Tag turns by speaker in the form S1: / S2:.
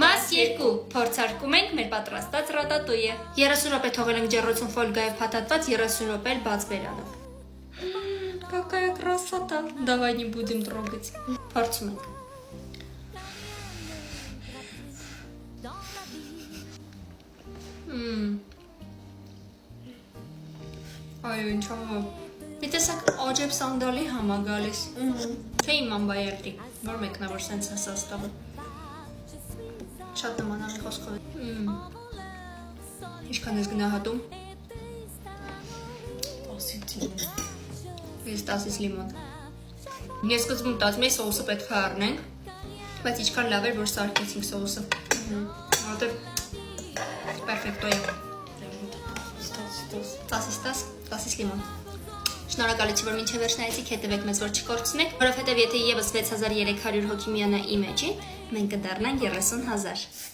S1: Մաս 2. Փորձարկում ենք մեր պատրաստած ռատատույը։ 30 րոպե թողել ենք ջեռոցում ֆոլգայով փաթաթված, 30 րոպե էլ բաց բերանով։ Какая красота. Давай не будем трогать. Փորձում ենք։ Այո, ինչա՞վ։ Մի տեսակ աջեբ սանդալի համա գալիս։ Թե իմ ամբայերդի, որ մեկն է, որ սենց է սաստավը։ Շատ նման ամի խոսքով։ Ինչքան ես գնահատում։
S2: 10-ից 9։
S1: Ես 10-ից լիմոն։ Ես սկզբում տածում էի սոուսը պետք է առնենք, բայց ինչքան լավ էր, որ սարքեցինք սոուսը։ Որտեվ պերֆեկտո է։ 10-ից 10, 10-ից լիմոն։ Շնորհակալություն, որ մինչև վերջ նայեցիք, հետևեք մեզ, որ չկորցնեք, որովհետև եթե եւս 6300 հոգի միանա իմ էջին, մենք կդառնանք 30000։